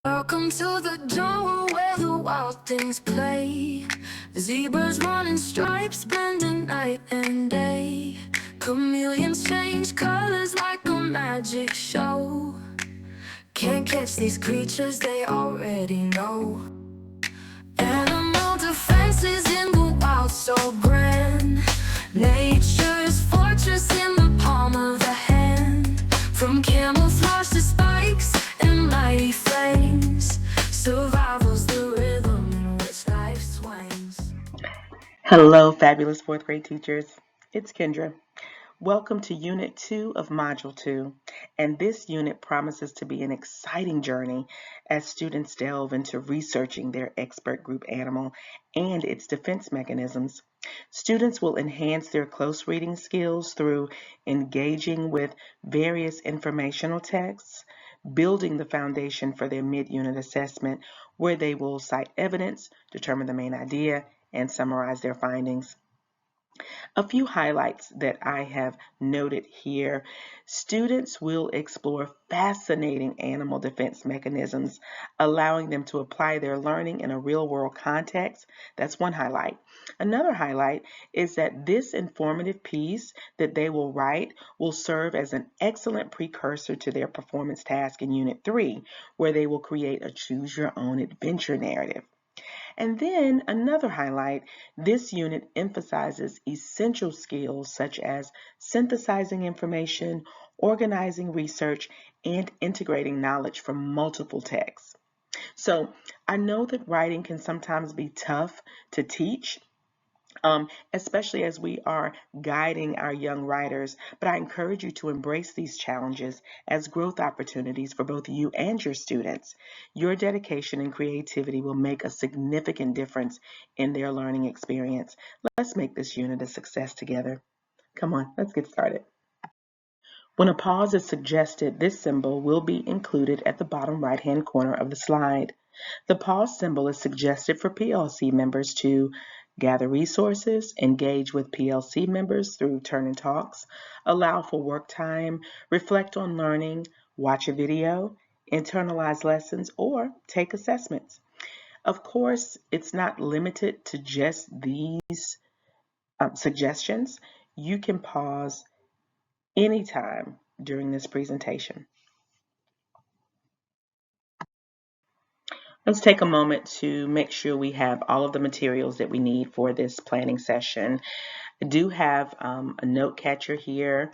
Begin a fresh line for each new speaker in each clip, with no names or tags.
Welcome to the jungle where the wild things play. Zebras running stripes, blending night and day. Chameleons change colors like a magic show. Can't catch these creatures, they already know. Animal defenses in the wild, so grand. Nature's fortress in the palm of the hand. From camouflage to spikes and mighty flames, survival's the rhythm in which life swings.
Hello, fabulous fourth grade teachers. It's Kendra. Welcome to Unit 2 of Module 2, and this unit promises to be an exciting journey as students delve into researching their expert group animal and its defense mechanisms. Students will enhance their close reading skills through engaging with various informational texts, building the foundation for their mid-unit assessment, where they will cite evidence, determine the main idea, and summarize their findings. A few highlights that I have noted here. Students will explore fascinating animal defense mechanisms, allowing them to apply their learning in a real-world context. That's one highlight. Another highlight is that this informative piece that they will write will serve as an excellent precursor to their performance task in Unit 3, where they will create a choose-your-own adventure narrative. And then another highlight, this unit emphasizes essential skills such as synthesizing information, organizing research, and integrating knowledge from multiple texts. So I know that writing can sometimes be tough to teach, especially as we are guiding our young writers. But I encourage you to embrace these challenges as growth opportunities for both you and your students. Your dedication and creativity will make a significant difference in their learning experience. Let's make this unit a success together. Come on, let's get started. When a pause is suggested, this symbol will be included at the bottom right-hand corner of the slide. The pause symbol is suggested for PLC members to gather resources, engage with PLC members through turn and talks, allow for work time, reflect on learning, watch a video, internalize lessons, or take assessments. Of course, it's not limited to just these suggestions. You can pause anytime during this presentation. Let's take a moment to make sure we have all of the materials that we need for this planning session. I do have a note catcher here,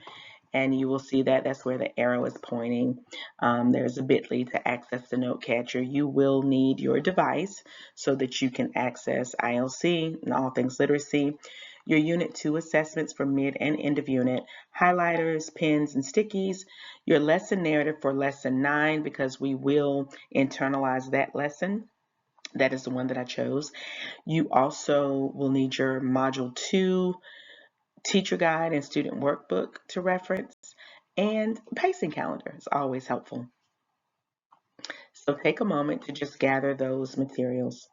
and you will see that that's where the arrow is pointing. There's a bit.ly to access the note catcher. You will need your device so that you can access ILC and all things literacy, your Unit 2 assessments for mid and end of unit, highlighters, pens, and stickies, your lesson narrative for lesson 9, because we will internalize that lesson. That is the one that I chose. You also will need your Module 2 teacher guide and student workbook to reference, and pacing calendar is always helpful. So take a moment to just gather those materials.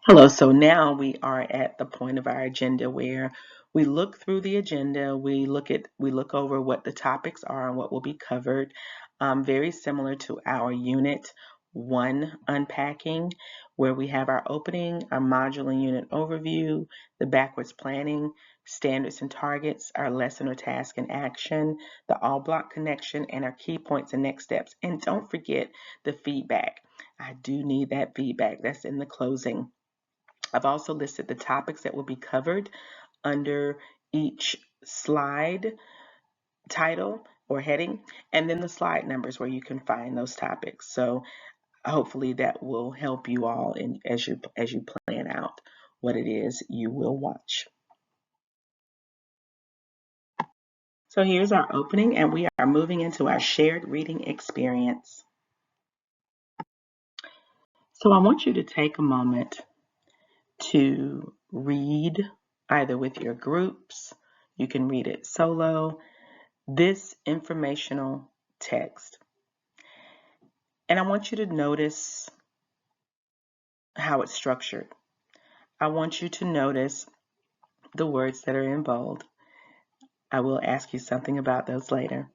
Hello, so now we are at the point of our agenda where we look through the agenda, we look over what the topics are and what will be covered, very similar to our Unit 1 unpacking, where we have our opening, our module and unit overview, the backwards planning, standards and targets, our lesson or task and action, the all block connection, and our key points and next steps. And don't forget the feedback. I do need that feedback. That's in the closing. I've also listed the topics that will be covered under each slide title or heading, and then the slide numbers where you can find those topics. So hopefully that will help you all as you plan out what it is you will watch. So here's our opening, and we are moving into our shared reading experience. So I want you to take a moment to read either with your groups, you can read it solo, this informational text. And I want you to notice how it's structured. I want you to notice the words that are in bold. I will ask you something about those later.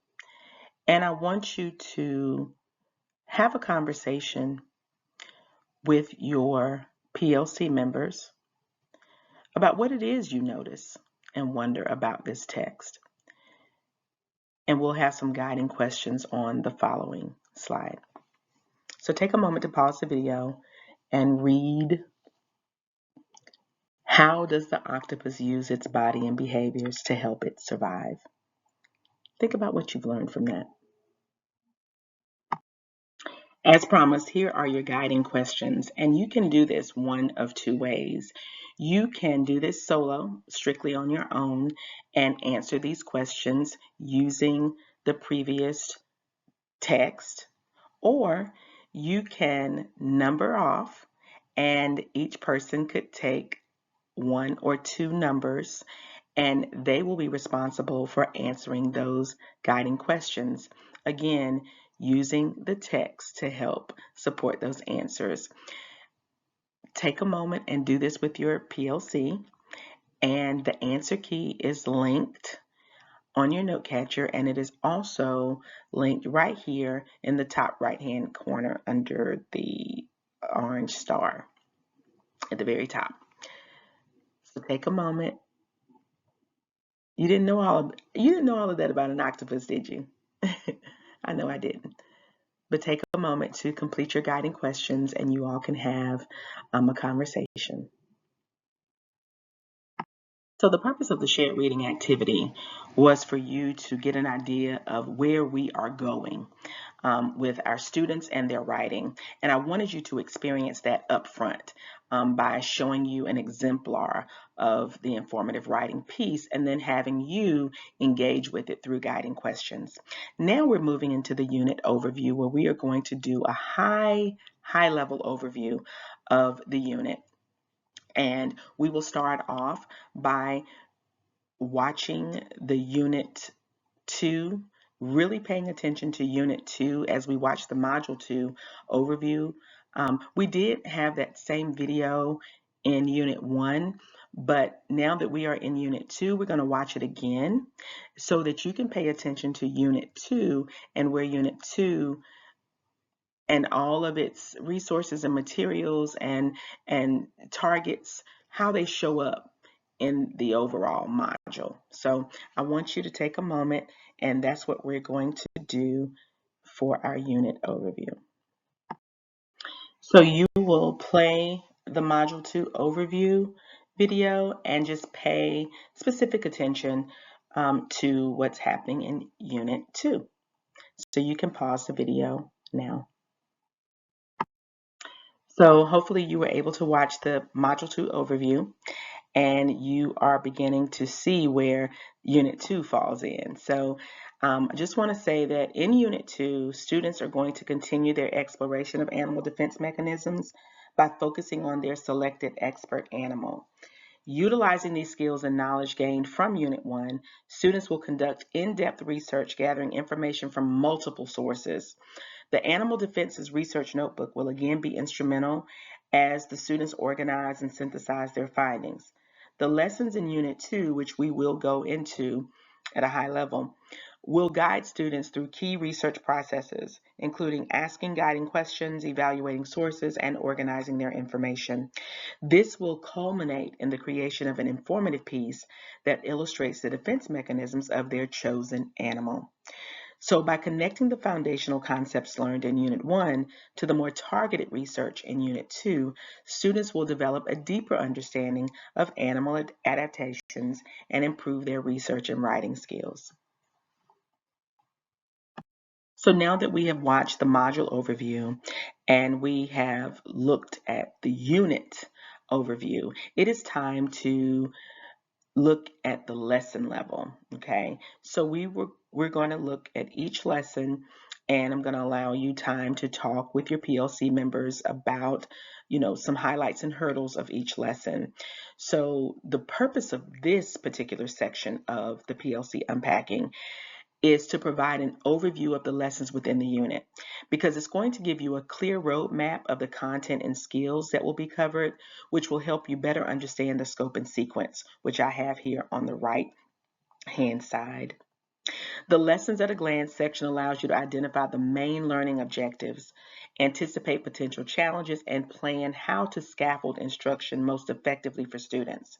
And I want you to have a conversation with your PLC members about what it is you notice and wonder about this text. And we'll have some guiding questions on the following slide. So take a moment to pause the video and read. How does the octopus use its body and behaviors to help it survive? Think about what you've learned from that. As promised, here are your guiding questions, and you can do this one of two ways. You can do this solo, strictly on your own, and answer these questions using the previous text, or you can number off, and each person could take one or two numbers, and they will be responsible for answering those guiding questions. Again, using the text to help support those answers. Take a moment and do this with your PLC, and the answer key is linked on your note catcher, and it is also linked right here in the top right hand corner under the orange star at the very top. So take a moment. You didn't know all of that about an octopus, did you? I know I didn't. But take a moment to complete your guiding questions, and you all can have a conversation. So the purpose of the shared reading activity was for you to get an idea of where we are going with our students and their writing. And I wanted you to experience that up front by showing you an exemplar of the informative writing piece and then having you engage with it through guiding questions. Now we're moving into the unit overview, where we are going to do a high level overview of the unit. And we will start off by watching the Unit 2, really paying attention to Unit 2 as we watch the Module 2 overview. We did have that same video in Unit 1, but now that we are in Unit 2, we're going to watch it again so that you can pay attention to Unit 2 and where Unit 2 and all of its resources and materials and targets, how they show up in the overall module. So I want you to take a moment, and that's what we're going to do for our unit overview. So you will play the Module 2 overview video and just pay specific attention to what's happening in Unit 2. So you can pause the video now. So hopefully you were able to watch the Module 2 overview, and you are beginning to see where Unit 2 falls in. So I just want to say that in Unit 2, students are going to continue their exploration of animal defense mechanisms by focusing on their selected expert animal. Utilizing these skills and knowledge gained from Unit 1, students will conduct in-depth research gathering information from multiple sources. The Animal Defenses Research Notebook will again be instrumental as the students organize and synthesize their findings. The lessons in Unit 2, which we will go into at a high level, will guide students through key research processes, including asking guiding questions, evaluating sources, and organizing their information. This will culminate in the creation of an informative piece that illustrates the defense mechanisms of their chosen animal. So by connecting the foundational concepts learned in Unit 1 to the more targeted research in Unit 2, students will develop a deeper understanding of animal adaptations and improve their research and writing skills. So now that we have watched the module overview and we have looked at the unit overview, it is time to look at the lesson level. Okay, so we're going to look at each lesson, and I'm going to allow you time to talk with your PLC members about some highlights and hurdles of each lesson. So the purpose of this particular section of the PLC unpacking is to provide an overview of the lessons within the unit, because it's going to give you a clear roadmap of the content and skills that will be covered, which will help you better understand the scope and sequence, which I have here on the right hand side. The Lessons at a Glance section allows you to identify the main learning objectives, anticipate potential challenges, and plan how to scaffold instruction most effectively for students.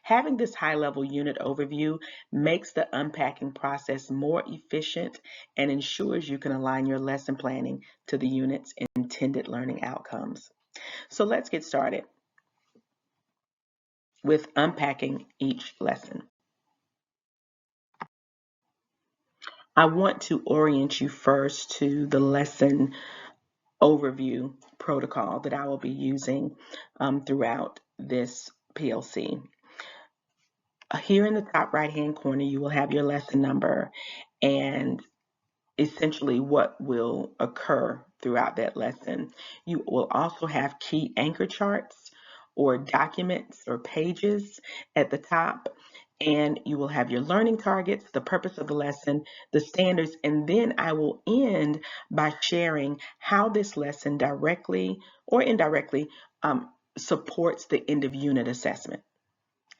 Having this high-level unit overview makes the unpacking process more efficient and ensures you can align your lesson planning to the unit's intended learning outcomes. So let's get started with unpacking each lesson. I want to orient you first to the lesson overview protocol that I will be using throughout this PLC. Here in the top right hand corner, you will have your lesson number and essentially what will occur throughout that lesson. You will also have key anchor charts or documents or pages at the top, and you will have your learning targets, the purpose of the lesson, the standards, and then I will end by sharing how this lesson directly or indirectly supports the end of unit assessment.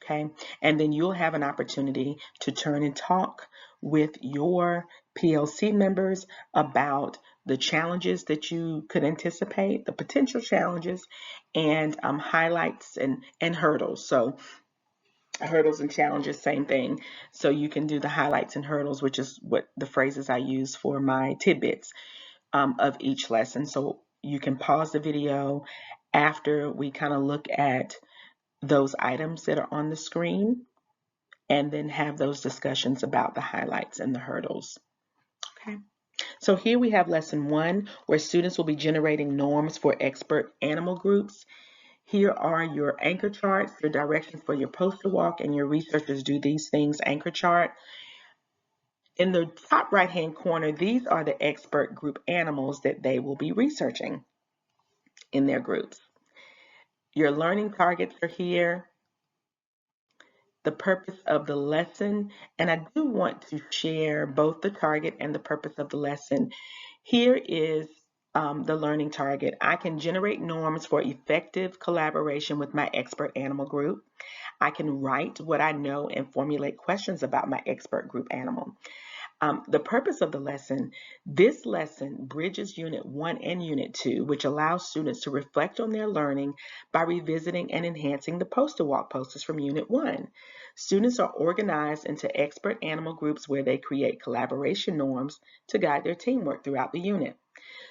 Okay, and then you'll have an opportunity to turn and talk with your PLC members about the challenges that you could anticipate, the potential challenges, and highlights and hurdles. So hurdles and challenges, same thing. So you can do the highlights and hurdles, which is what the phrases I use for my tidbits of each lesson. So you can pause the video after we kind of look at those items that are on the screen and then have those discussions about the highlights and the hurdles. Okay. So here we have lesson 1, where students will be generating norms for expert animal groups. Here are your anchor charts, your directions for your poster walk, and your researchers do these things anchor chart. In the top right hand corner, these are the expert group animals that they will be researching in their groups. Your learning targets are here, the purpose of the lesson, and I do want to share both the target and the purpose of the lesson. Here is the learning target. I can generate norms for effective collaboration with my expert animal group. I can write what I know and formulate questions about my expert group animal. The purpose of the lesson, this lesson bridges Unit 1 and Unit 2, which allows students to reflect on their learning by revisiting and enhancing the poster walk posters from Unit 1. Students are organized into expert animal groups where they create collaboration norms to guide their teamwork throughout the unit.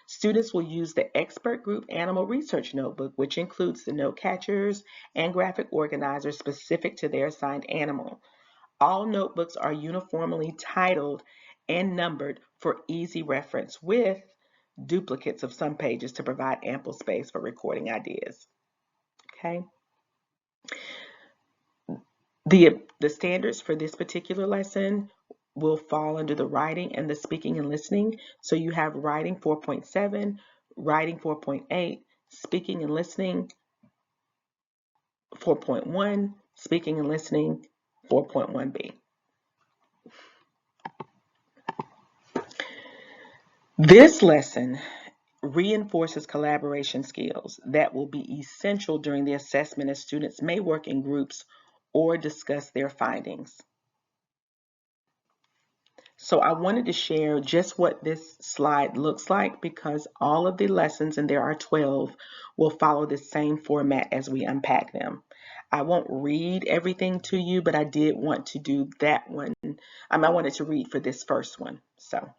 Students will use the Expert Group Animal Research Notebook, which includes the note catchers and graphic organizers specific to their assigned animal. All notebooks are uniformly titled and numbered for easy reference with duplicates of some pages to provide ample space for recording ideas. Okay. The standards for this particular lesson will fall under the writing and the speaking and listening. So you have writing 4.7, writing 4.8, speaking and listening 4.1, speaking and listening 4.1b. This lesson reinforces collaboration skills that will be essential during the assessment as students may work in groups or discuss their findings. So I wanted to share just what this slide looks like because all of the lessons, and there are 12, will follow the same format as we unpack them. I won't read everything to you, but I did want to do that one. I wanted to read for this first one. So.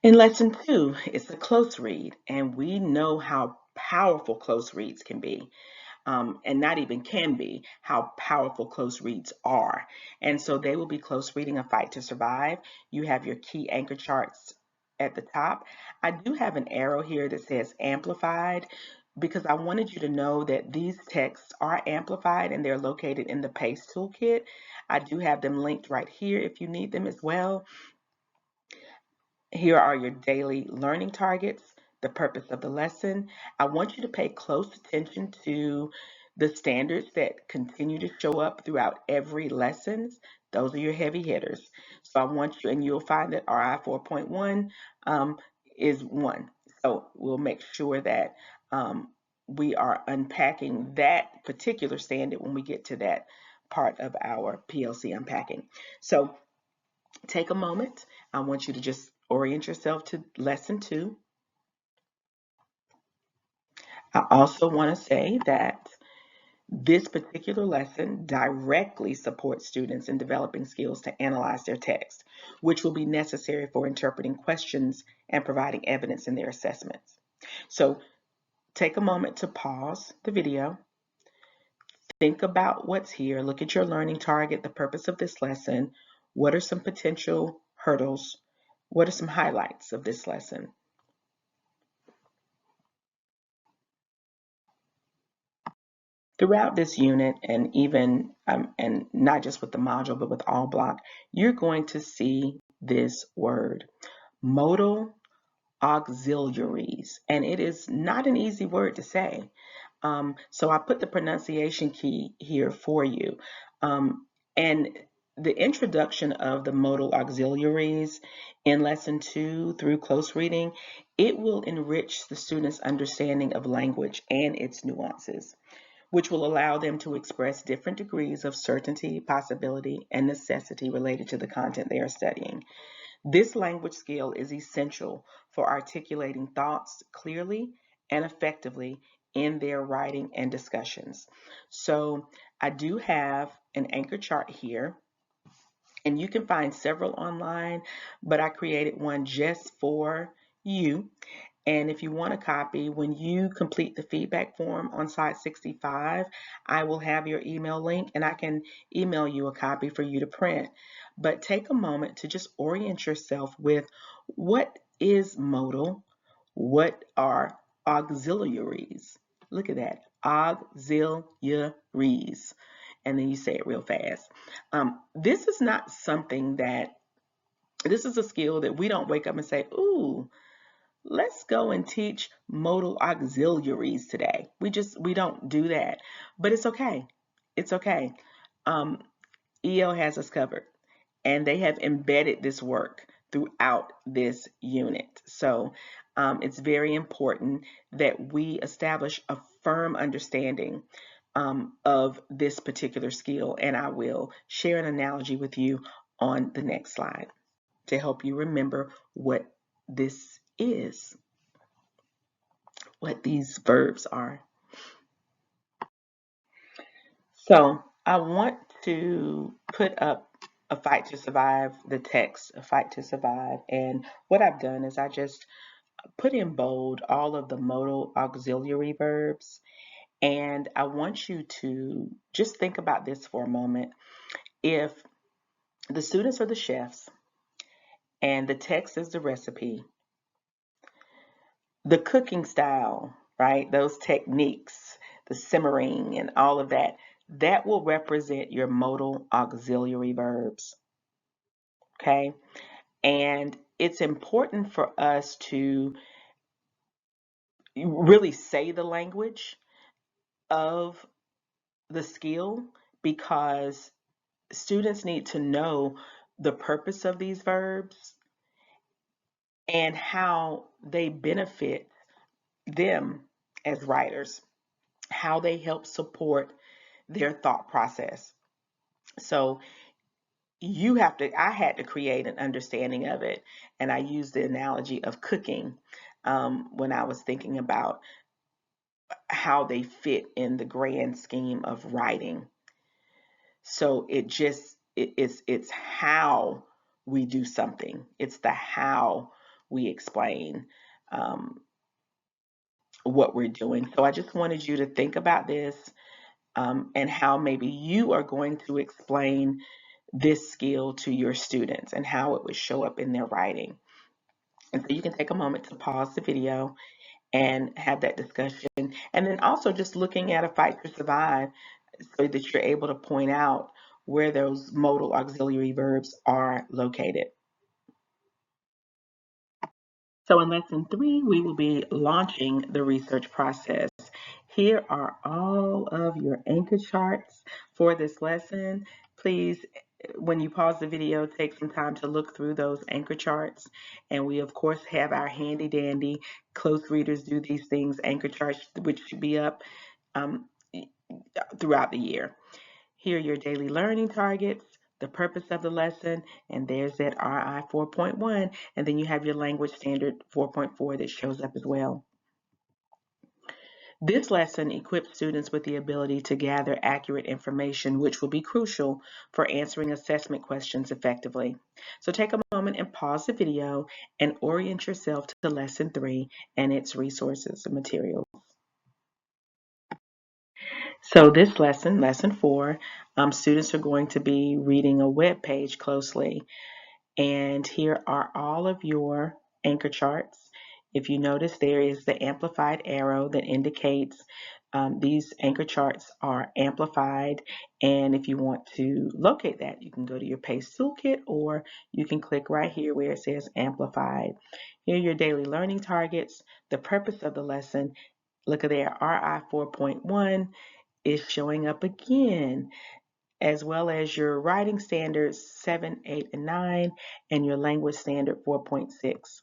In lesson 2, it's a close read, and we know how powerful close reads can be. And not even can be, how powerful close reads are. And so they will be close reading A Fight to Survive. You have your key anchor charts at the top. I do have an arrow here that says amplified because I wanted you to know that these texts are amplified and they're located in the PACE toolkit. I do have them linked right here if you need them as well. Here are your daily learning targets, the purpose of the lesson. I want you to pay close attention to the standards that continue to show up throughout every lesson. Those are your heavy hitters. So I want you, and you'll find that RI 4.1 is 1. So we'll make sure that we are unpacking that particular standard when we get to that part of our PLC unpacking. So take a moment. I want you to just orient yourself to lesson 2. I also want to say that this particular lesson directly supports students in developing skills to analyze their text, which will be necessary for interpreting questions and providing evidence in their assessments. So take a moment to pause the video, think about what's here, look at your learning target, the purpose of this lesson, what are some potential hurdles, what are some highlights of this lesson. Throughout this unit, and even and not just with the module, but with all block, you're going to see this word, modal auxiliaries, and it is not an easy word to say. So I put the pronunciation key here for you. And the introduction of the modal auxiliaries in lesson 2 through close reading, it will enrich the student's understanding of language and its nuances, which will allow them to express different degrees of certainty, possibility, and necessity related to the content they are studying. This language skill is essential for articulating thoughts clearly and effectively in their writing and discussions. So I do have an anchor chart here, and you can find several online, but I created one just for you. And if you want a copy, when you complete the feedback form on slide 65, I will have your email link and I can email you a copy for you to print. But take a moment to just orient yourself with what is modal, what are auxiliaries. Look at that, auxiliaries. And then you say it real fast. This is not something that, this is a skill that we don't wake up and say, ooh, let's go and teach modal auxiliaries today. We don't do that, but it's okay. It's okay. EL has us covered, and they have embedded this work throughout this unit. So it's very important that we establish a firm understanding of this particular skill, and I will share an analogy with you on the next slide to help you remember what this is, what these verbs are. So I want to put up a fight to survive, the text, a fight to survive. And what I've done is I just put in bold all of the modal auxiliary verbs. And I want you to just think about this for a moment. If the students are the chefs and the text is the recipe, the cooking style, right? Those techniques, the simmering and all of that, that will represent your modal auxiliary verbs. Okay? And it's important for us to really say the language of the skill, because students need to know the purpose of these verbs and how they benefit them as writers, how they help support their thought process. So I had to create an understanding of it, and I used the analogy of cooking when I was thinking about how they fit in the grand scheme of writing. So it's how we do something. It's the how we explain what we're doing. So I just wanted you to think about this and how maybe you are going to explain this skill to your students and how it would show up in their writing. And so you can take a moment to pause the video and have that discussion. And then also just looking at a fight to survive so that you're able to point out where those modal auxiliary verbs are located. So in lesson 3, we will be launching the research process. Here are all of your anchor charts for this lesson. Please when you pause the video, take some time to look through those anchor charts. And we, of course, have our handy dandy close readers do these things anchor charts, which should be up um, throughout the year. Here are your daily learning targets, the purpose of the lesson, and there's that RI 4.1. And then you have your language standard 4.4 that shows up as well. This lesson equips students with the ability to gather accurate information, which will be crucial for answering assessment questions effectively. So take a moment and pause the video and orient yourself to Lesson 3 and its resources and materials. So this lesson, Lesson 4, students are going to be reading a web page closely. And here are all of your anchor charts. If you notice, there is the amplified arrow that indicates these anchor charts are amplified. And if you want to locate that, you can go to your PACE toolkit, or you can click right here where it says amplified. Here are your daily learning targets, the purpose of the lesson. Look at there, RI 4.1 is showing up again, as well as your writing standards 7, 8, and 9, and your language standard 4.6.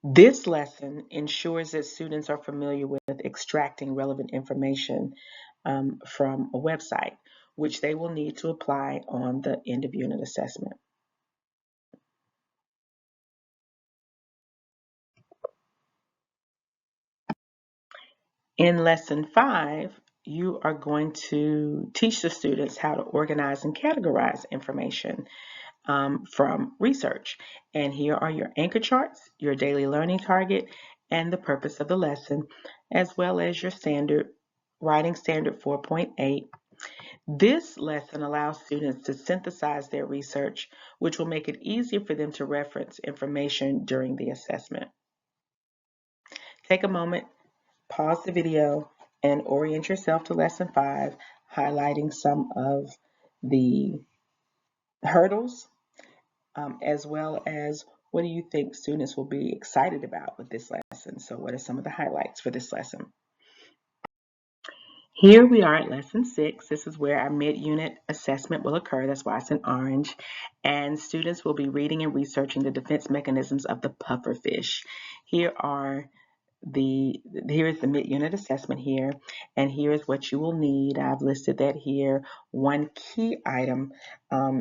This lesson ensures that students are familiar with extracting relevant information from a website, which they will need to apply on the end of unit assessment. In Lesson 5, you are going to teach the students how to organize and categorize information from research. And here are your anchor charts, your daily learning target, and the purpose of the lesson, as well as your standard writing standard 4.8. This lesson allows students to synthesize their research, which will make it easier for them to reference information during the assessment. Take a moment, pause the video, and orient yourself to Lesson 5, highlighting some of the hurdles, as well as what do you think students will be excited about with this lesson. So what are some of the highlights for this lesson? Here we are at Lesson 6. This is where our mid-unit assessment will occur. That's why it's in orange. And students will be reading and researching the defense mechanisms of the pufferfish. Here is the mid-unit assessment here, and here is what you will need. I've listed that here. One key item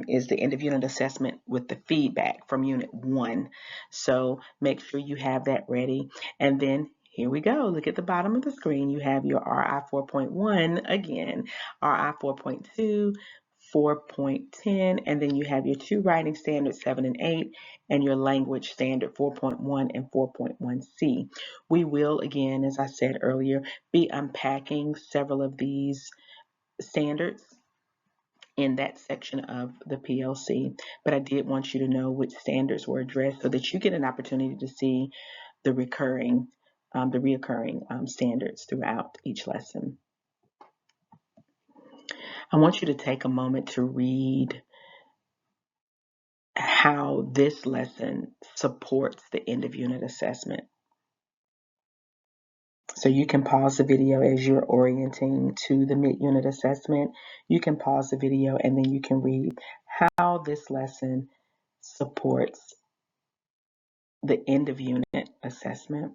is the end of unit assessment with the feedback from Unit 1. So make sure you have that ready. And then here we go. Look at the bottom of the screen. You have your RI 4.1 again, RI 4.2, 4.10, and then you have your two writing standards 7 and 8, and your language standard 4.1 and 4.1C. We will, again, as I said earlier, be unpacking several of these standards in that section of the PLC, but I did want you to know which standards were addressed so that you get an opportunity to see the reoccurring standards throughout each lesson. I want you to take a moment to read how this lesson supports the end of unit assessment. So you can pause the video as you're orienting to the mid-unit assessment. You can pause the video and then you can read how this lesson supports the end of unit assessment.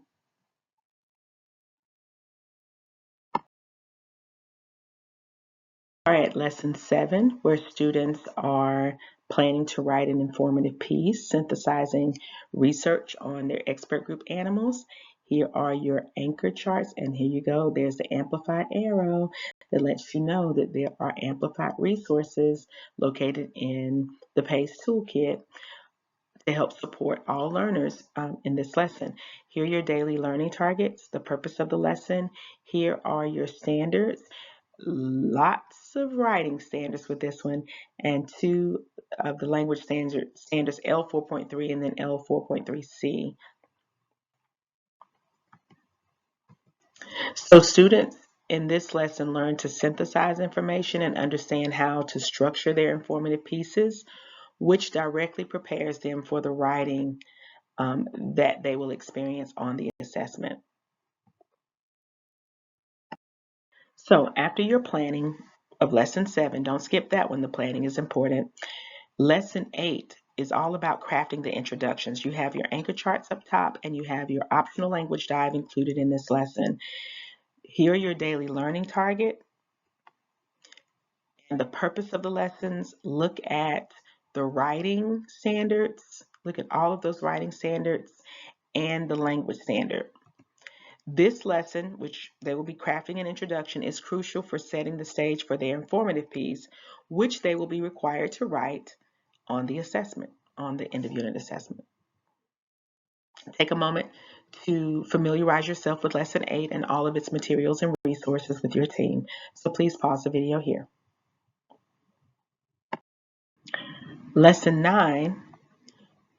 All right, Lesson 7, where students are planning to write an informative piece, synthesizing research on their expert group animals. Here are your anchor charts, and here you go. There's the amplified arrow that lets you know that there are amplified resources located in the PACE toolkit to help support all learners in this lesson. Here are your daily learning targets, the purpose of the lesson. Here are your standards. Lots of writing standards with this one, and two of the language standards L4.3 and then L4.3C. So students in this lesson learn to synthesize information and understand how to structure their informative pieces, which directly prepares them for the writing that they will experience on the assessment. So after your planning of Lesson 7. Don't skip that one. The planning is important. Lesson 8 is all about crafting the introductions. You have your anchor charts up top and you have your optional language dive included in this lesson. Here are your daily learning target and the purpose of the lessons. Look at the writing standards. Look at all of those writing standards and the language standard. This lesson, which they will be crafting an introduction, is crucial for setting the stage for their informative piece, which they will be required to write on the assessment, on the end of unit assessment. Take a moment to familiarize yourself with Lesson 8 and all of its materials and resources with your team. So please pause the video here. Lesson 9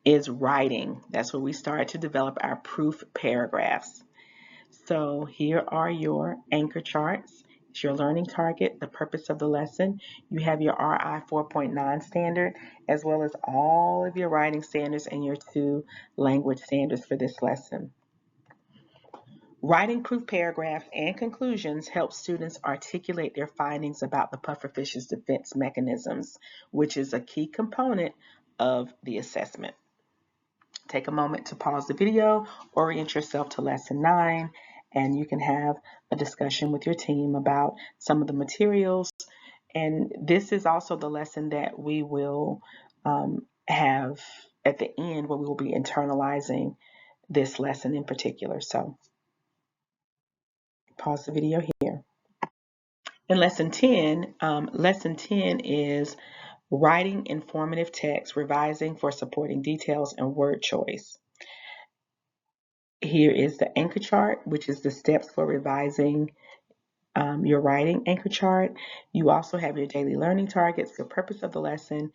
is writing. That's where we start to develop our proof paragraphs. So here are your anchor charts. It's your learning target, the purpose of the lesson. You have your RI 4.9 standard, as well as all of your writing standards and your 2 language standards for this lesson. Writing proof paragraphs and conclusions help students articulate their findings about the pufferfish's defense mechanisms, which is a key component of the assessment. Take a moment to pause the video, orient yourself to Lesson 9, and you can have a discussion with your team about some of the materials. And this is also the lesson that we will have at the end, where we will be internalizing this lesson in particular. So pause the video here. In Lesson 10 is writing informative text, revising for supporting details and word choice. Here is the anchor chart, which is the steps for revising your writing anchor chart. You also have your daily learning targets, the purpose of the lesson,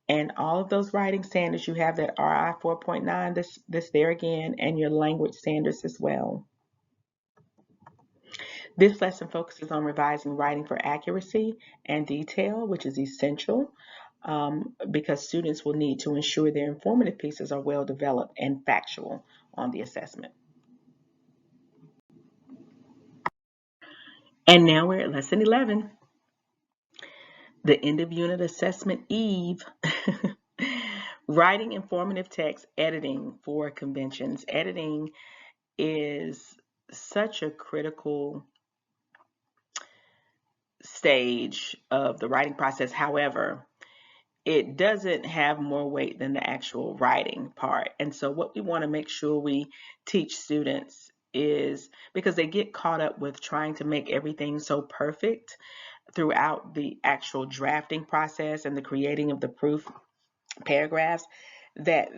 and all of those writing standards. You have that RI 4.9, this there again, and your language standards as well. This lesson focuses on revising writing for accuracy and detail, which is essential because students will need to ensure their informative pieces are well developed and factual on the assessment. And now we're at Lesson 11, the end of unit assessment eve. Writing informative text, editing for conventions. Editing is such a critical stage of the writing process. However, it doesn't have more weight than the actual writing part. And so what we want to make sure we teach students is, because they get caught up with trying to make everything so perfect throughout the actual drafting process and the creating of the proof paragraphs, that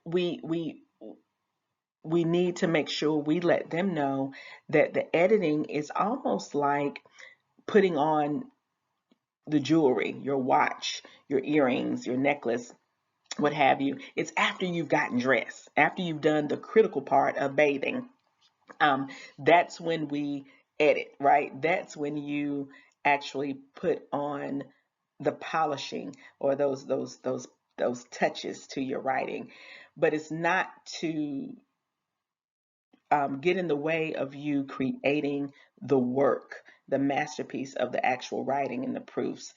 we need to make sure we let them know that the editing is almost like putting on the jewelry, your watch, your earrings, your necklace, what have you. It's after you've gotten dressed, after you've done the critical part of bathing. That's when we edit, right? That's when you actually put on the polishing or those touches to your writing. But it's not to get in the way of you creating the work, the masterpiece of the actual writing and the proofs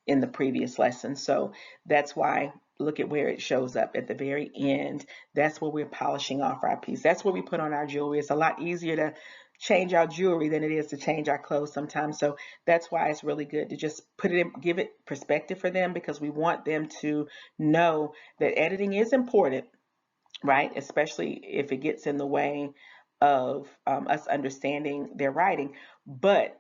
in the previous lesson. So that's why, look at where it shows up at the very end. That's where we're polishing off our piece. That's where we put on our jewelry. It's a lot easier to change our jewelry than it is to change our clothes sometimes. So that's why it's really good to just put it in, give it perspective for them, because we want them to know that editing is important, right? Especially if it gets in the way of us understanding their writing. But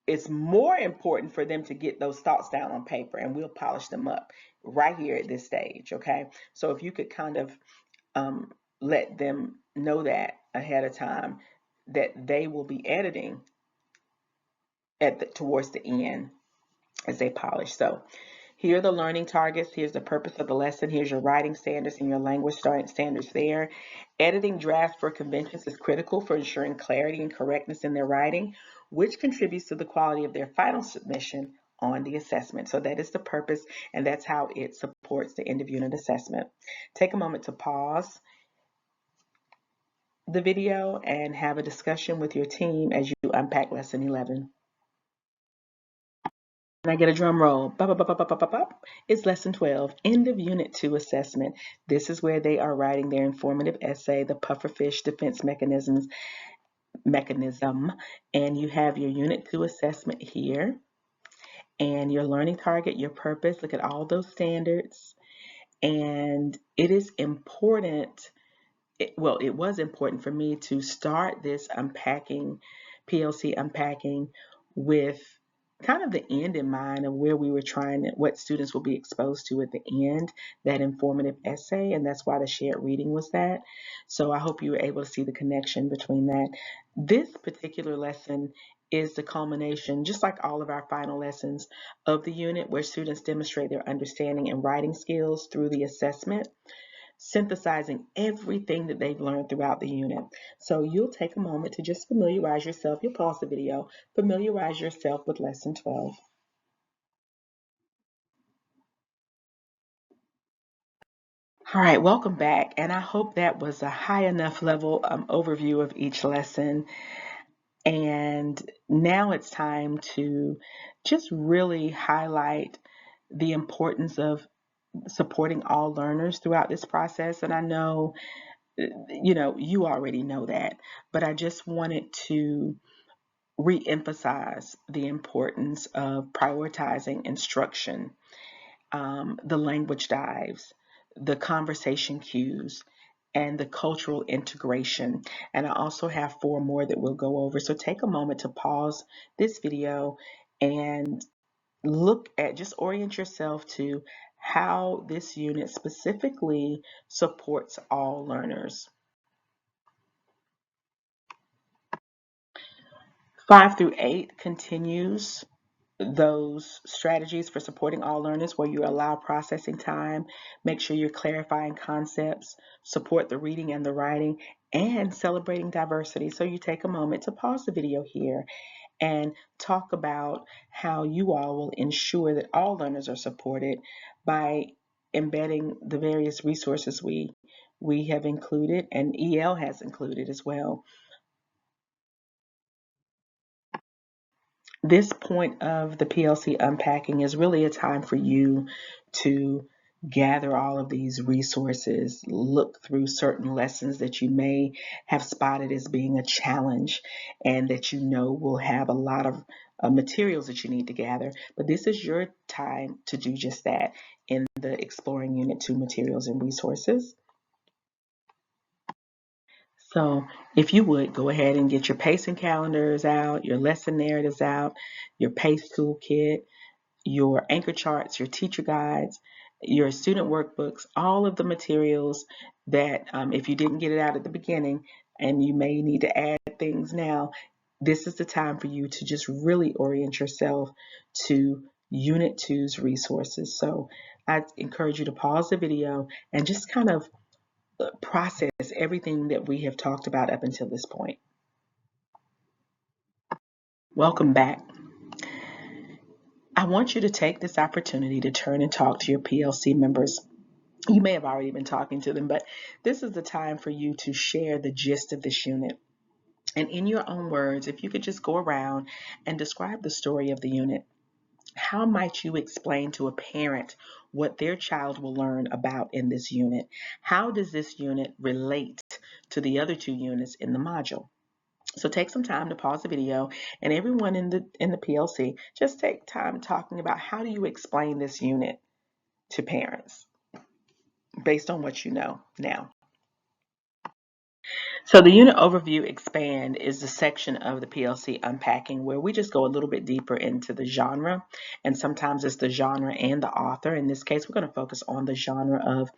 it's more important for them to get those thoughts down on paper, and we'll polish them up right here at this stage, okay? So if you could kind of let them know that ahead of time, that they will be editing towards the end as they polish. So here are the learning targets. Here's the purpose of the lesson. Here's your writing standards and your language standards there. Editing drafts for conventions is critical for ensuring clarity and correctness in their writing, which contributes to the quality of their final submission on the assessment. So that is the purpose, and that's how it supports the end of unit assessment. Take a moment to pause the video and have a discussion with your team as you unpack Lesson 11. I get a drum roll? Bop, bop, bop, bop, bop, bop, bop. It's lesson 12, end of unit 2 assessment. This is where they are writing their informative essay, the pufferfish defense mechanism, and you have your unit 2 assessment here and your learning target, your purpose. Look at all those standards. And it is important, it was important for me to start this PLC unpacking with kind of the end in mind of where we were what students will be exposed to at the end, that informative essay, and that's why the shared reading was that. So I hope you were able to see the connection between that. This particular lesson is the culmination, just like all of our final lessons of the unit, where students demonstrate their understanding and writing skills through the assessment, synthesizing everything that they've learned throughout the unit. So you'll take a moment to just familiarize yourself. You'll pause the video, familiarize yourself with lesson 12. All right, welcome back. And I hope that was a high enough level overview of each lesson. And now it's time to just really highlight the importance of supporting all learners throughout this process. And I know you already know that, but I just wanted to re-emphasize the importance of prioritizing instruction, the language dives, the conversation cues, and the cultural integration. And I also have 4 more that we'll go over. So take a moment to pause this video and just orient yourself to how this unit specifically supports all learners. 5 through 8 continues those strategies for supporting all learners, where you allow processing time, make sure you're clarifying concepts, support the reading and the writing, and celebrating diversity. So you take a moment to pause the video here and talk about how you all will ensure that all learners are supported by embedding the various resources we have included and EL has included as well. This point of the PLC unpacking is really a time for you to gather all of these resources, look through certain lessons that you may have spotted as being a challenge and that will have a lot of materials that you need to gather. But this is your time to do just that in the Exploring Unit 2 materials and resources. So if you would go ahead and get your pacing calendars out, your lesson narratives out, your PACE toolkit, your anchor charts, your teacher guides, your student workbooks, all of the materials that if you didn't get it out at the beginning and you may need to add things now, this is the time for you to just really orient yourself to Unit 2's resources. So I encourage you to pause the video and just kind of process everything that we have talked about up until this point. Welcome back. I want you to take this opportunity to turn and talk to your PLC members. You may have already been talking to them, but this is the time for you to share the gist of this unit. And in your own words, if you could just go around and describe the story of the unit. How might you explain to a parent what their child will learn about in this unit? How does this unit relate to the other 2 units in the module? So take some time to pause the video, and everyone in the PLC, just take time talking about how do you explain this unit to parents based on what you know now. So the unit overview expand is the section of the PLC unpacking where we just go a little bit deeper into the genre, and sometimes it's the genre and the author. In this case, we're going to focus on the genre of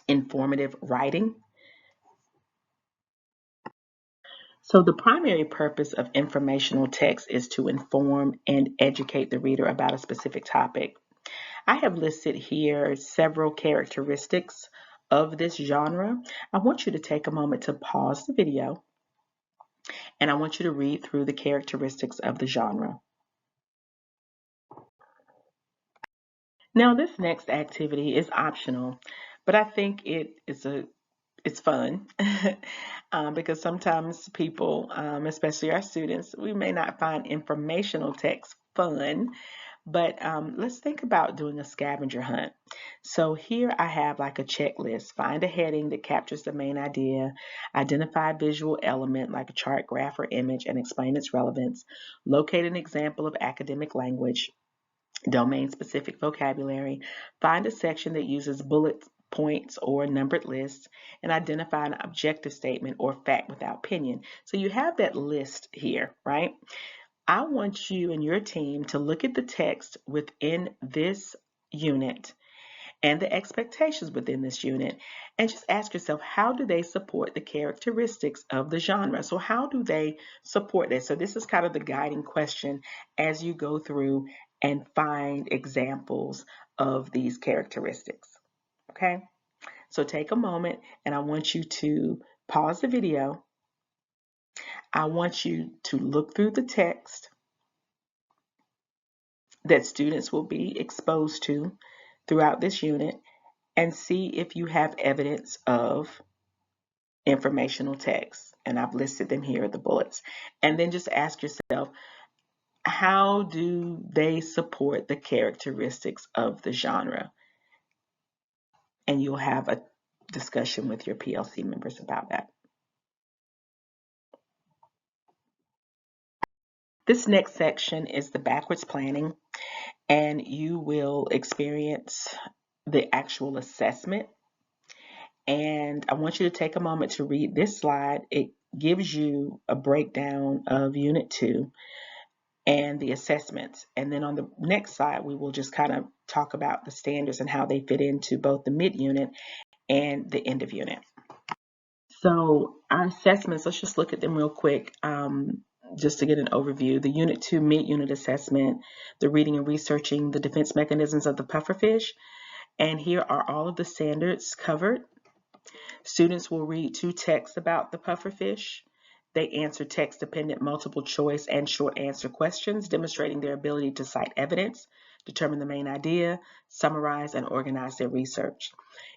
informative writing. So the primary purpose of informational text is to inform and educate the reader about a specific topic. I have listed here several characteristics of this genre. I want you to take a moment to pause the video and I want you to read through the characteristics of the genre. Now this next activity is optional, but I think it's fun because sometimes people, especially our students, we may not find informational text fun, But let's think about doing a scavenger hunt. So here I have like a checklist. Find a heading that captures the main idea, identify a visual element like a chart, graph, or image, and explain its relevance, locate an example of academic language, domain-specific vocabulary, find a section that uses bullet points or numbered lists, and identify an objective statement or fact without opinion. So you have that list here, right? I want you and your team to look at the text within this unit and the expectations within this unit and just ask yourself, how do they support the characteristics of the genre? So how do they support this? So this is kind of the guiding question as you go through and find examples of these characteristics. Okay, so take a moment and I want you to pause the video. I want you to look through the text that students will be exposed to throughout this unit and see if you have evidence of informational text. And I've listed them here, the bullets. And then just ask yourself, how do they support the characteristics of the genre? And you'll have a discussion with your PLC members about that. This next section is the backwards planning, and you will experience the actual assessment. And I want you to take a moment to read this slide. It gives you a breakdown of Unit 2 and the assessments. And then on the next slide, we will just kind of talk about the standards and how they fit into both the mid-unit and the end of unit. So our assessments, let's just look at them real quick. Just to get an overview, the Unit 2 mid-unit assessment, the reading and researching the defense mechanisms of the pufferfish. And here are all of the standards covered. Students will read 2 texts about the pufferfish. They answer text-dependent multiple choice and short answer questions, demonstrating their ability to cite evidence, determine the main idea, summarize, and organize their research.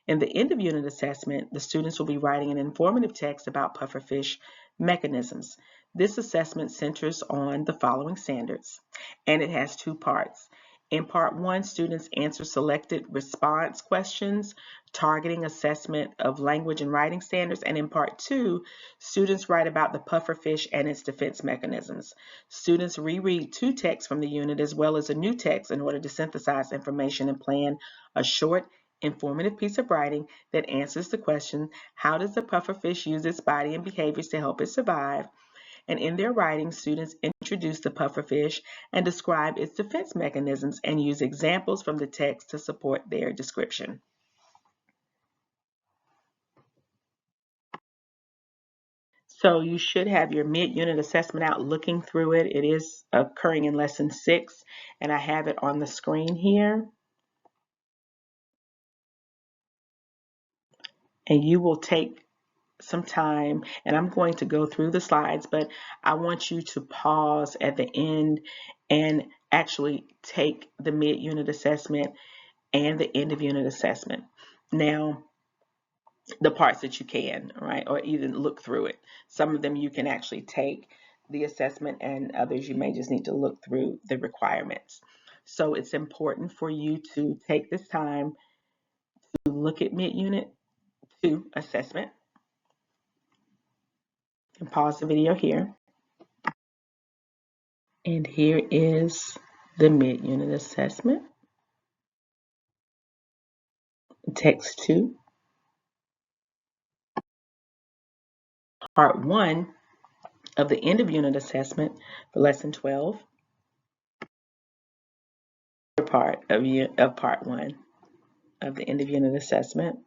In the end of unit assessment, the students will be writing an informative text about pufferfish mechanisms. This assessment centers on the following standards, and it has 2 parts. In part 1, students answer selected response questions, targeting assessment of language and writing standards. And in part 2, students write about the pufferfish and its defense mechanisms. Students reread 2 texts from the unit as well as a new text in order to synthesize information and plan a short, informative piece of writing that answers the question, how does the pufferfish use its body and behaviors to help it survive? And in their writing, students introduce the pufferfish and describe its defense mechanisms and use examples from the text to support their description. So you should have your mid-unit assessment out looking through it. It is occurring in lesson 6, and I have it on the screen here. And you will take some time, and I'm going to go through the slides, but I want you to pause at the end and actually take the mid-unit assessment and the end of unit assessment. Now, the parts that you can, right, or even look through it. Some of them you can actually take the assessment, and others you may just need to look through the requirements. So it's important for you to take this time to look at mid-unit 2 assessment. And pause the video here. And here is the mid-unit assessment. Text 2. Part 1 of the end of unit assessment for lesson 12. Part of part 1 of the end of unit assessment.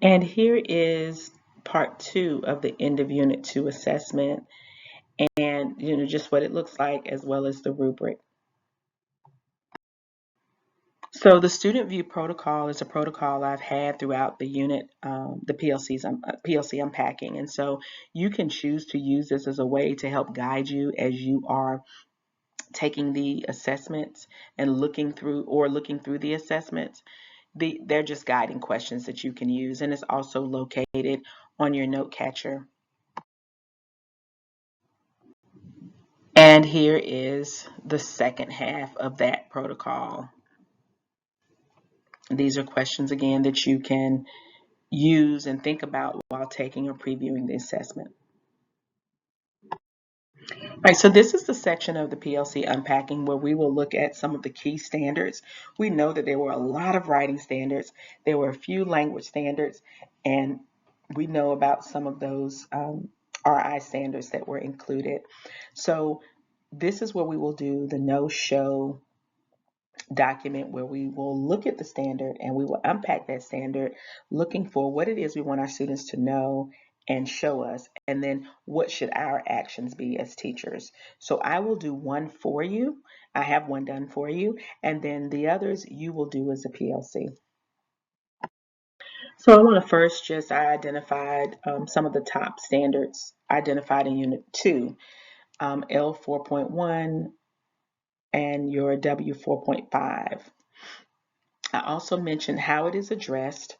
And here is part 2 of the end of unit 2 assessment, and just what it looks like as well as the rubric. So the student view protocol is a protocol I've had throughout the unit, the PLC unpacking. And so you can choose to use this as a way to help guide you as you are taking the assessments and looking through the assessments. They're just guiding questions that you can use, and it's also located on your note catcher. And here is the second half of that protocol. These are questions, again, that you can use and think about while taking or previewing the assessment. All right, so this is the section of the PLC unpacking where we will look at some of the key standards. We know that there were a lot of writing standards. There were a few language standards, and we know about some of those RI standards that were included. So this is where we will do the no-show document, where we will look at the standard and we will unpack that standard, looking for what it is we want our students to know and show us, and then what should our actions be as teachers. So I will do one for you. I have one done for you, and then the others you will do as a PLC. So I want to first just, I identified some of the top standards identified in Unit 2, L 4.1 and your W 4.5. I also mentioned how it is addressed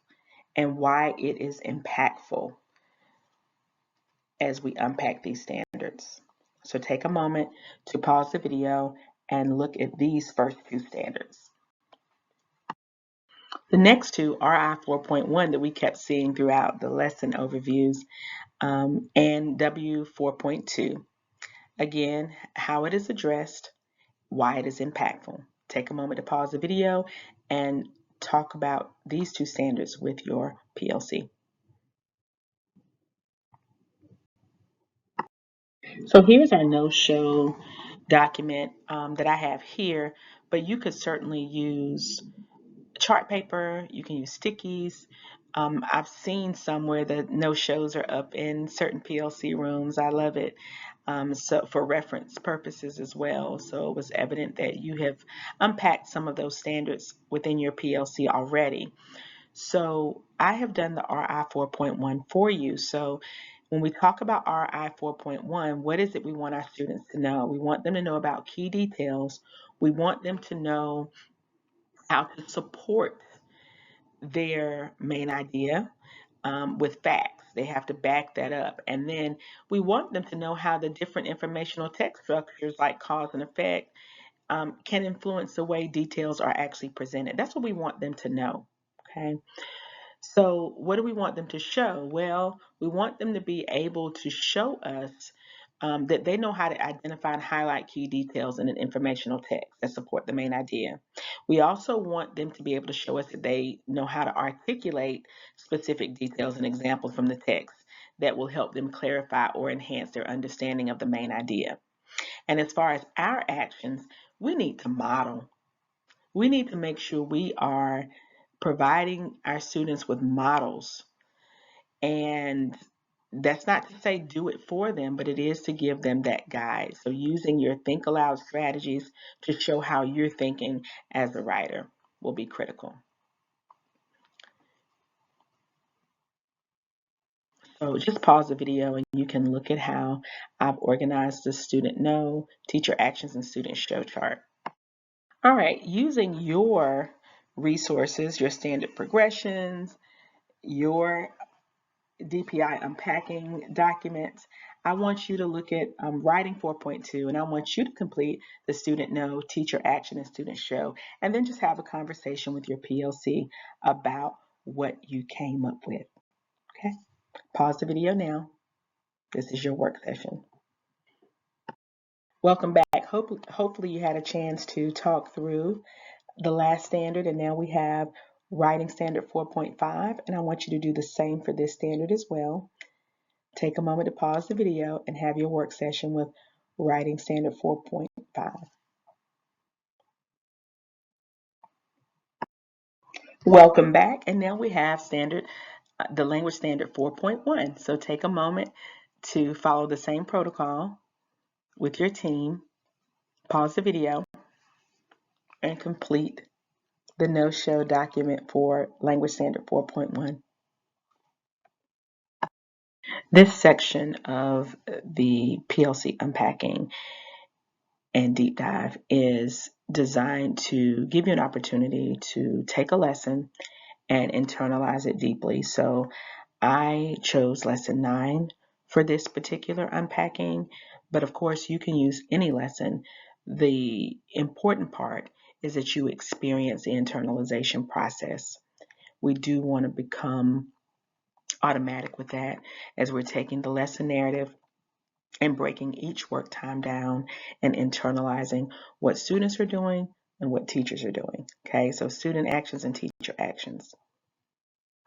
and why it is impactful as we unpack these standards. So take a moment to pause the video and look at these first two standards. The next two, RI 4.1, that we kept seeing throughout the lesson overviews, and W 4.2. Again, how it is addressed, why it is impactful. Take a moment to pause the video and talk about these two standards with your PLC. So here's our no-show document that I have here, but you could certainly use chart paper, you can use stickies. I've seen somewhere that no-shows are up in certain PLC rooms. I love it. So for reference purposes as well. So it was evident that you have unpacked some of those standards within your PLC already. So I have done the RI 4.1 for you. So when we talk about RI 4.1, what is it we want our students to know? We want them to know about key details. We want them to know how to support their main idea with facts. They have to back that up. And then we want them to know how the different informational text structures like cause and effect can influence the way details are actually presented. That's what we want them to know. Okay. So what do we want them to show? Well, we want them to be able to show us that they know how to identify and highlight key details in an informational text that support the main idea. We also want them to be able to show us that they know how to articulate specific details and examples from the text that will help them clarify or enhance their understanding of the main idea. And as far as our actions, we need to model. We need to make sure we are providing our students with models. And that's not to say do it for them, but it is to give them that guide. So using your think aloud strategies to show how you're thinking as a writer will be critical. So just pause the video and you can look at how I've organized the student know, teacher actions, and student show chart. All right, using your resources, your standard progressions, your DPI unpacking documents, I want you to look at writing 4.2, and I want you to complete the student know, teacher action, and student show, and then just have a conversation with your PLC about what you came up with. Okay, pause the video now. This is your work session. Welcome back. Hopefully you had a chance to talk through the last standard, and now we have writing standard 4.5, and I want you to do the same for this standard as well. Take a moment to pause the video and have your work session with writing standard 4.5. Welcome back, and now we have the language standard 4.1. So take a moment to follow the same protocol with your team, pause the video, and complete the no-show document for language standard 4.1. This section of the PLC unpacking and deep dive is designed to give you an opportunity to take a lesson and internalize it deeply. So I chose lesson 9 for this particular unpacking, But of course, you can use any lesson. The important part is that you experience the internalization process. We do want to become automatic with that as we're taking the lesson narrative and breaking each work time down and internalizing what students are doing and what teachers are doing. Okay, so student actions and teacher actions.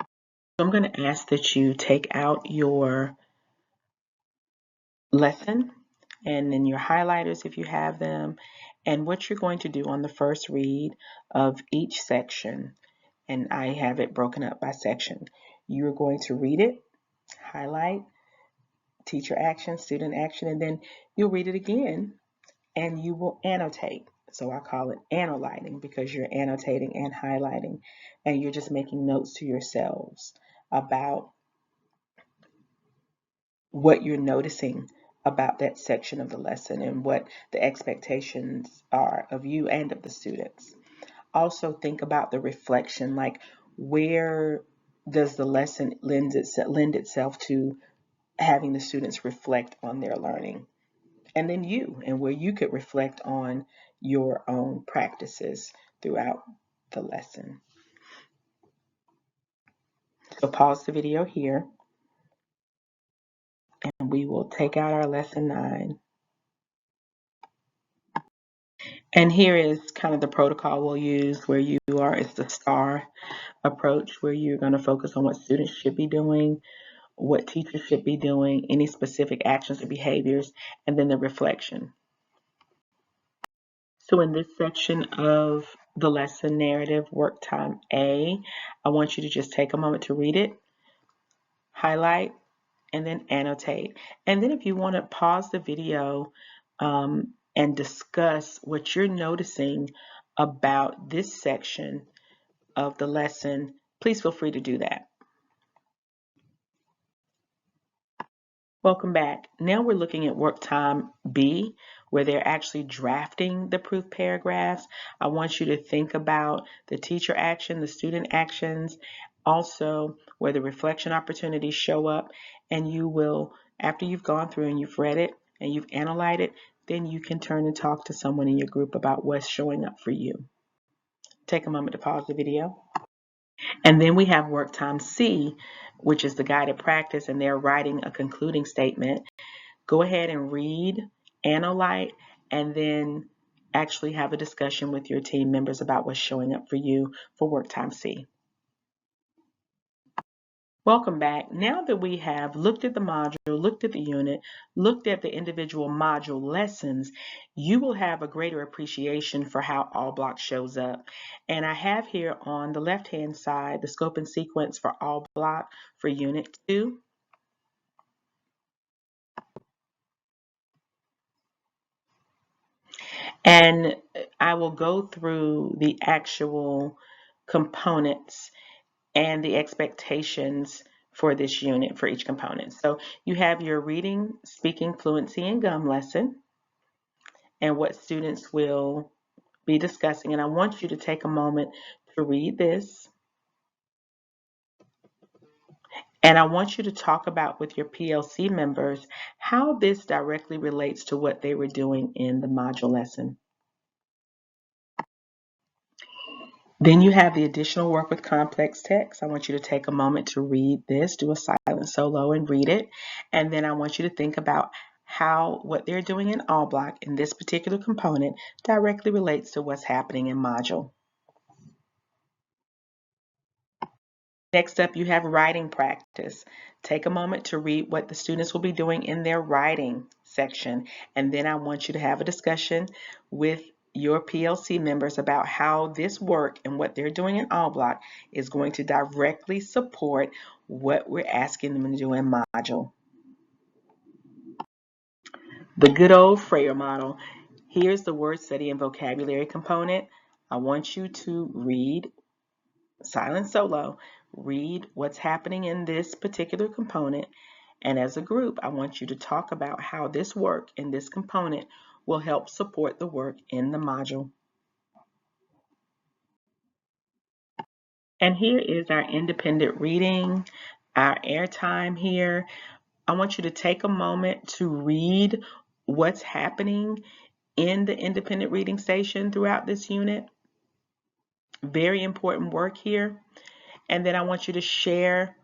So I'm going to ask that you take out your lesson and then your highlighters if you have them, and what you're going to do on the first read of each section, and I have it broken up by section. You're going to read it, highlight, teacher action, student action, and then you'll read it again and you will annotate. So I call it annotating because you're annotating and highlighting, and you're just making notes to yourselves about what you're noticing about that section of the lesson and what the expectations are of you and of the students. Also think about the reflection, like where does the lesson lend itself to having the students reflect on their learning, and then where you could reflect on your own practices throughout the lesson. So pause the video here and we will take out our lesson 9. And here is kind of the protocol we'll use where you are. It's the STAR approach where you're going to focus on what students should be doing, what teachers should be doing, any specific actions or behaviors, and then the reflection. So in this section of the lesson narrative, work time A, I want you to just take a moment to read it, highlight, and then annotate. And then if you want to pause the video and discuss what you're noticing about this section of the lesson, please feel free to do that. Welcome back. Now we're looking at work time B, where they're actually drafting the proof paragraphs. I want you to think about the teacher action, the student actions, also where the reflection opportunities show up, and you will, after you've gone through and you've read it and you've analyzed it, then you can turn and talk to someone in your group about what's showing up for you. Take a moment to pause the video. And then we have work time C, which is the guided practice, and they're writing a concluding statement. Go ahead and read, analyze, and then actually have a discussion with your team members about what's showing up for you for work time C. Welcome back. Now that we have looked at the module, looked at the unit, looked at the individual module lessons, you will have a greater appreciation for how all block shows up. And I have here on the left-hand side the scope and sequence for all block for unit 2. And I will go through the actual components and the expectations for this unit for each component. So you have your reading, speaking, fluency, and gum lesson, and what students will be discussing. And I want you to take a moment to read this. And I want you to talk about with your PLC members how this directly relates to what they were doing in the module lesson. Then you have the additional work with complex text. I want you to take a moment to read this, do a silent solo and read it. And then I want you to think about how what they're doing in all block in this particular component directly relates to what's happening in module. Next up, you have writing practice. Take a moment to read what the students will be doing in their writing section. And then I want you to have a discussion with your PLC members about how this work and what they're doing in all block is going to directly support what we're asking them to do in module. The good old Freyer model. Here's the word study and vocabulary component. I want you to read silent solo, read what's happening in this particular component, and as a group, I want you to talk about how this work in this component will help support the work in the module. And here is our independent reading, our airtime here. I want you to take a moment to read what's happening in the independent reading station throughout this unit. Very important work here. And then I want you to share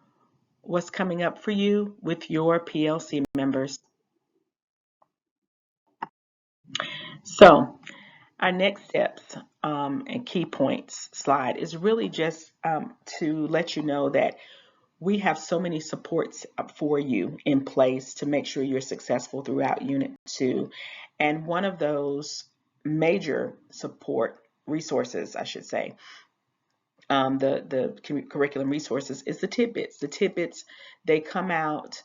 what's coming up for you with your PLC members. So our next steps and key points slide is really just to let you know that we have so many supports for you in place to make sure you're successful throughout Unit 2. And one of those major support resources, I should say, the curriculum resources is the tidbits. The tidbits, they come out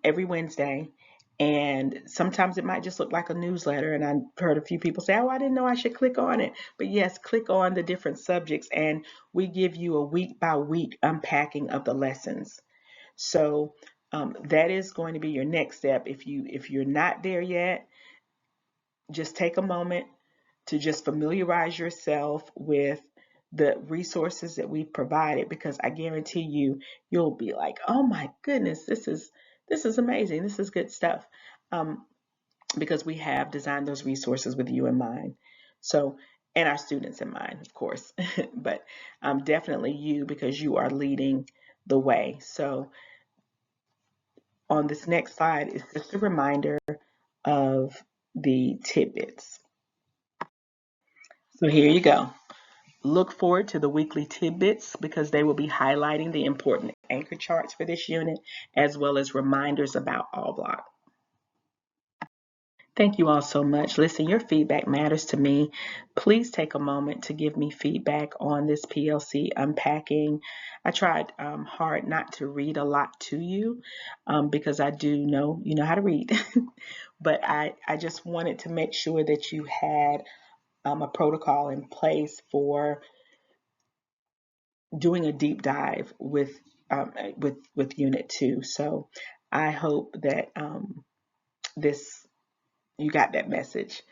every Wednesday, and sometimes it might just look like a newsletter. And I heard a few people say, oh, I didn't know I should click on it. But yes, click on the different subjects, and we give you a week by week unpacking of the lessons. So that is going to be your next step. If you're not there yet, just take a moment to just familiarize yourself with the resources that we've provided, because I guarantee you'll be like, oh my goodness, this is amazing. This is good stuff. Because we have designed those resources with you in mind. So, and our students in mind, of course, but definitely you, because you are leading the way. So on this next slide is just a reminder of the tidbits. So here you go. Look forward to the weekly tidbits, because they will be highlighting the important anchor charts for this unit, as well as reminders about all block. Thank you all so much. Listen, your feedback matters to me. Please take a moment to give me feedback on this PLC unpacking. I tried hard not to read a lot to you because I do know you know how to read. But I just wanted to make sure that you had a protocol in place for doing a deep dive with Unit 2. So I hope that this you got that message.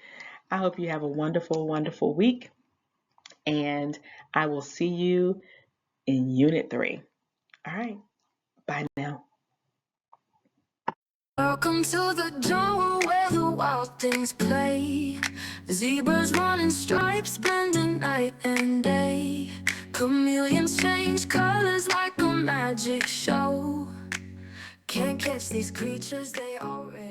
I hope you have a wonderful, wonderful week, and I will see you in Unit 3. All right, bye now.
Welcome to the jungle where the wild things play. Zebras running stripes, blending night and day. Chameleons change colors like a magic show. Can't catch these creatures, they already